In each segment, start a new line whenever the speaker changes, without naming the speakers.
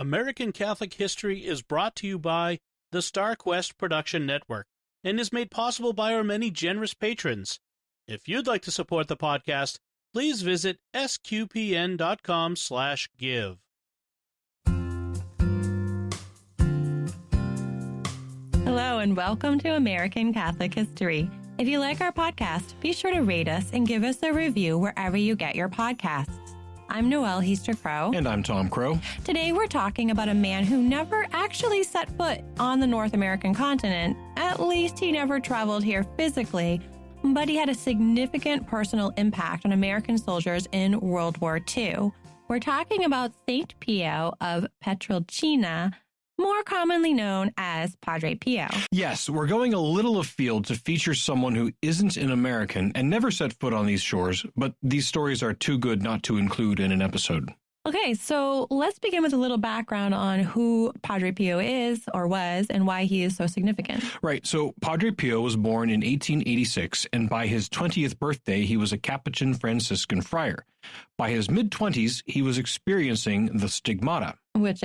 American Catholic History is brought to you by the Star Quest Production Network and is made possible by our many generous patrons. If you'd like to support the podcast, please visit sqpn.com/give.
Hello and welcome to American Catholic History. If you like our podcast, be sure to rate us and give us a review wherever you get your podcasts. I'm Noëlle Crowe.
And I'm Tom Crowe.
Today we're talking about a man who never actually set foot on the North American continent. At least he never traveled here physically, but he had a significant personal impact on American soldiers in World War II. We're talking about Saint Pio of Pietrelcina, more commonly known as Padre Pio.
Yes, we're going a little afield to feature someone who isn't an American and never set foot on these shores, but these stories are too good not to include in an episode.
Okay, so let's begin with a little background on who Padre Pio is or was and why he is so significant.
Right, so Padre Pio was born in 1886, and by his 20th birthday, he was a Capuchin Franciscan friar. By his mid-20s, he was experiencing the stigmata.
Which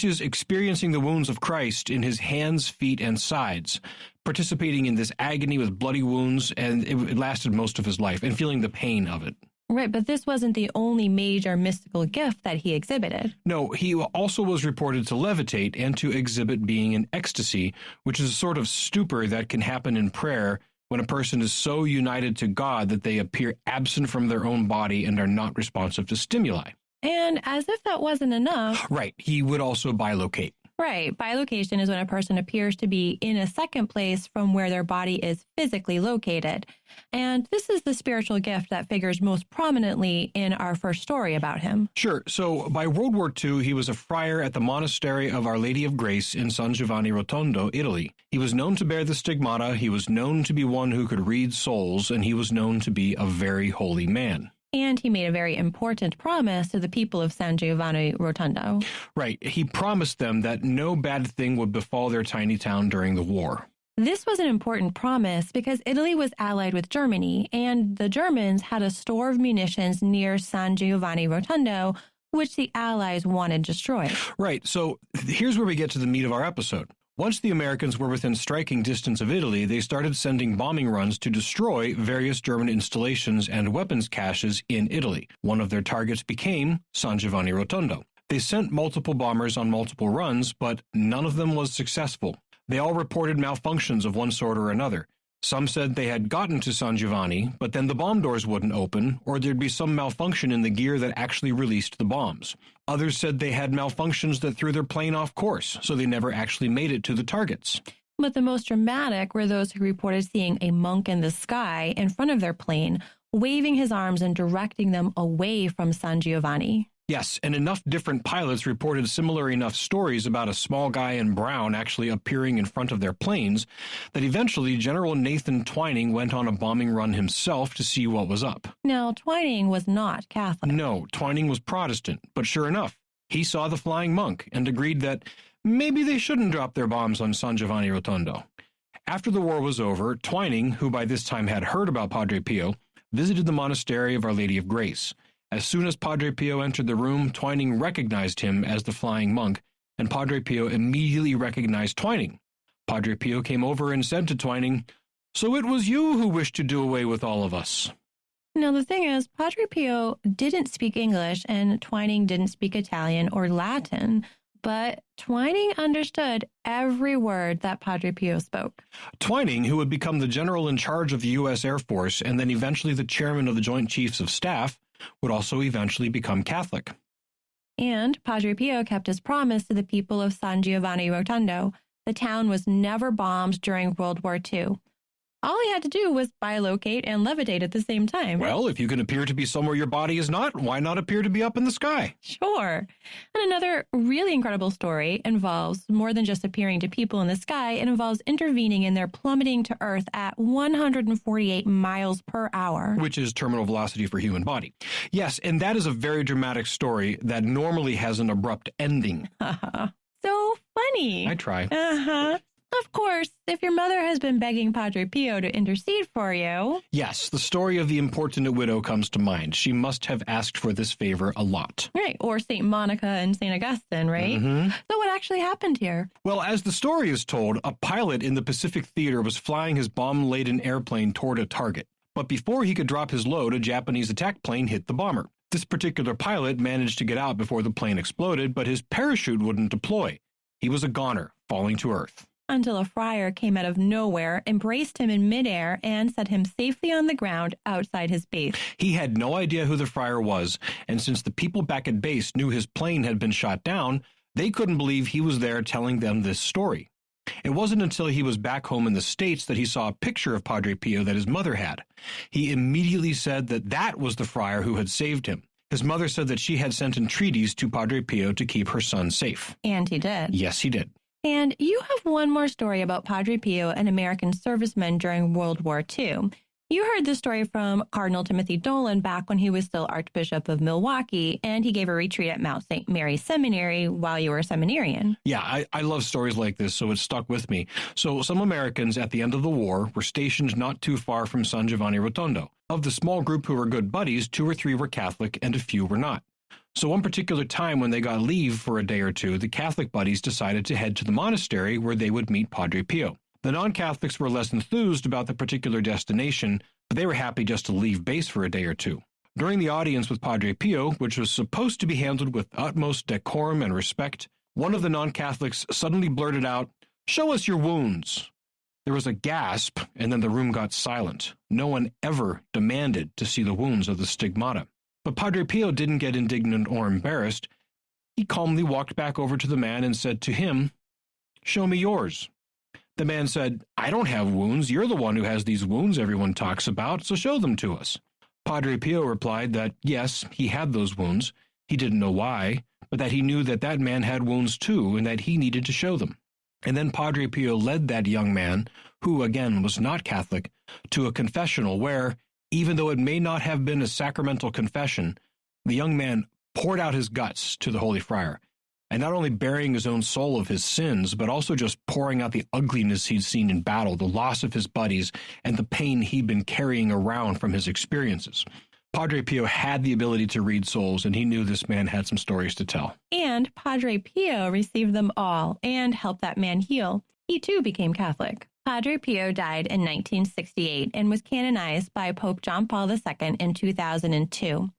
is
experiencing the wounds of Christ in his hands, feet, and sides, participating in this agony with bloody wounds, and it lasted most of his life, and feeling the pain of it.
Right, but this wasn't the only major mystical gift that he exhibited.
No, he also was reported to levitate and to exhibit being in ecstasy, which is a sort of stupor that can happen in prayer when a person is so united to God that they appear absent from their own body and are not responsive to stimuli.
And as if that wasn't enough...
Right, he would also bilocate.
Right, bilocation is when a person appears to be in a second place from where their body is physically located. And this is the spiritual gift that figures most prominently in our first story about him.
Sure. So by World War II, he was a friar at the monastery of Our Lady of Grace in San Giovanni Rotondo, Italy. He was known to bear the stigmata, he was known to be one who could read souls, and he was known to be a very holy man.
And he made a very important promise to the people of San Giovanni Rotondo.
Right. He promised them that no bad thing would befall their tiny town during the war.
This was an important promise because Italy was allied with Germany, and the Germans had a store of munitions near San Giovanni Rotondo, which the Allies wanted destroyed.
Right. So here's where we get to the meat of our episode. Once the Americans were within striking distance of Italy, they started sending bombing runs to destroy various German installations and weapons caches in Italy. One of their targets became San Giovanni Rotondo. They sent multiple bombers on multiple runs, but none of them was successful. They all reported malfunctions of one sort or another. Some said they had gotten to San Giovanni, but then the bomb doors wouldn't open, or there'd be some malfunction in the gear that actually released the bombs. Others said they had malfunctions that threw their plane off course, so they never actually made it to the targets.
But the most dramatic were those who reported seeing a monk in the sky in front of their plane, waving his arms and directing them away from San Giovanni.
Yes, and enough different pilots reported similar enough stories about a small guy in brown actually appearing in front of their planes that eventually General Nathan Twining went on a bombing run himself to see what was up.
Now, Twining was not Catholic.
No, Twining was Protestant, but sure enough, he saw the flying monk and agreed that maybe they shouldn't drop their bombs on San Giovanni Rotondo. After the war was over, Twining, who by this time had heard about Padre Pio, visited the monastery of Our Lady of Grace. As soon as Padre Pio entered the room, Twining recognized him as the flying monk, and Padre Pio immediately recognized Twining. Padre Pio came over and said to Twining, "So it was you who wished to do away with all of us."
Now, the thing is, Padre Pio didn't speak English, and Twining didn't speak Italian or Latin, but Twining understood every word that Padre Pio spoke.
Twining, who would become the general in charge of the U.S. Air Force and then eventually the chairman of the Joint Chiefs of Staff, would also eventually become Catholic.
And Padre Pio kept his promise to the people of San Giovanni Rotondo. The town was never bombed during World War II. All he had to do was bilocate and levitate at the same time.
Well, if you can appear to be somewhere your body is not, why not appear to be up in the sky?
Sure. And another really incredible story involves more than just appearing to people in the sky. It involves intervening in their plummeting to Earth at 148 miles per hour.
Which is terminal velocity for human body. Yes, and that is a very dramatic story that normally has an abrupt ending.
So funny.
I try.
Of course, if your mother has been begging Padre Pio to intercede for you.
Yes, the story of the importunate widow comes to mind. She must have asked for this favor a lot.
Right, or St. Monica and St. Augustine, right?
Mm-hmm.
So what actually happened here?
Well, as the story is told, a pilot in the Pacific Theater was flying his bomb-laden airplane toward a target. But before he could drop his load, a Japanese attack plane hit the bomber. This particular pilot managed to get out before the plane exploded, but his parachute wouldn't deploy. He was a goner, falling to earth.
Until a friar came out of nowhere, embraced him in midair, and set him safely on the ground outside his base.
He had no idea who the friar was, and since the people back at base knew his plane had been shot down, they couldn't believe he was there telling them this story. It wasn't until he was back home in the States that he saw a picture of Padre Pio that his mother had. He immediately said that that was the friar who had saved him. His mother said that she had sent entreaties to Padre Pio to keep her son safe.
And he did.
Yes, he did.
And you have one more story about Padre Pio, an American serviceman during World War II. You heard this story from Cardinal Timothy Dolan back when he was still Archbishop of Milwaukee, and he gave a retreat at Mount St. Mary's Seminary while you were a seminarian.
Yeah, I love stories like this, so it stuck with me. So some Americans at the end of the war were stationed not too far from San Giovanni Rotondo. Of the small group who were good buddies, 2 or 3 were Catholic and a few were not. So one particular time when they got leave for a day or two, the Catholic buddies decided to head to the monastery where they would meet Padre Pio. The non-Catholics were less enthused about the particular destination, but they were happy just to leave base for a day or two. During the audience with Padre Pio, which was supposed to be handled with utmost decorum and respect, one of the non-Catholics suddenly blurted out, "Show us your wounds." There was a gasp, and then the room got silent. No one ever demanded to see the wounds of the stigmata. But Padre Pio didn't get indignant or embarrassed. He calmly walked back over to the man and said to him, "Show me yours." The man said, "I don't have wounds. You're the one who has these wounds everyone talks about, so show them to us." Padre Pio replied that, yes, he had those wounds. He didn't know why, but that he knew that that man had wounds too and that he needed to show them. And then Padre Pio led that young man, who again was not Catholic, to a confessional where, even though it may not have been a sacramental confession, the young man poured out his guts to the Holy Friar, and not only burying his own soul of his sins, but also just pouring out the ugliness he'd seen in battle, the loss of his buddies, and the pain he'd been carrying around from his experiences. Padre Pio had the ability to read souls, and he knew this man had some stories to tell.
And Padre Pio received them all and helped that man heal. He too became Catholic. Padre Pio died in 1968 and was canonized by Pope John Paul II in 2002.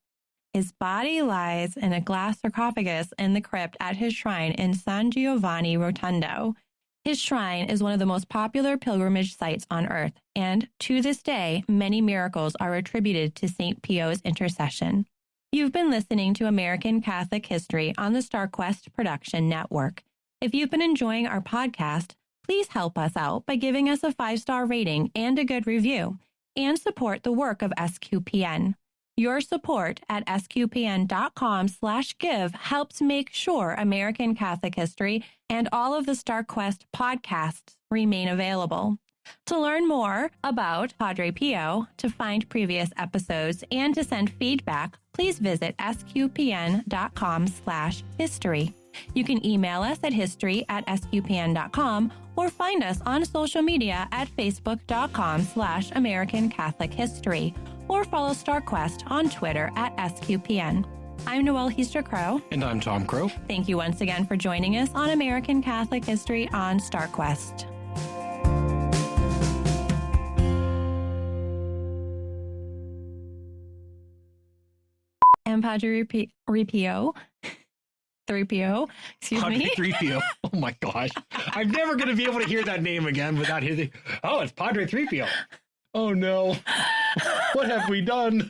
His body lies in a glass sarcophagus in the crypt at his shrine in San Giovanni Rotondo. His shrine is one of the most popular pilgrimage sites on earth, and to this day, many miracles are attributed to St. Pio's intercession. You've been listening to American Catholic History on the StarQuest Production Network. If you've been enjoying our podcast, please help us out by giving us a 5-star rating and a good review, and support the work of SQPN. Your support at sqpn.com/give helps make sure American Catholic History and all of the StarQuest podcasts remain available. To learn more about Padre Pio, to find previous episodes, and to send feedback, please visit sqpn.com/history. You can email us at history@sqpn.com or find us on social media at facebook.com/American Catholic History or follow StarQuest on Twitter at SQPN. I'm Noëlle Crowe.
And I'm Tom Crowe.
Thank you once again for joining us on American Catholic History on StarQuest. And Padre Pio. 3PO, excuse me.
Padre 3PO. Oh my gosh. I'm never going to be able to hear that name again without hearing, oh, it's Padre 3PO. Oh no. What have we done?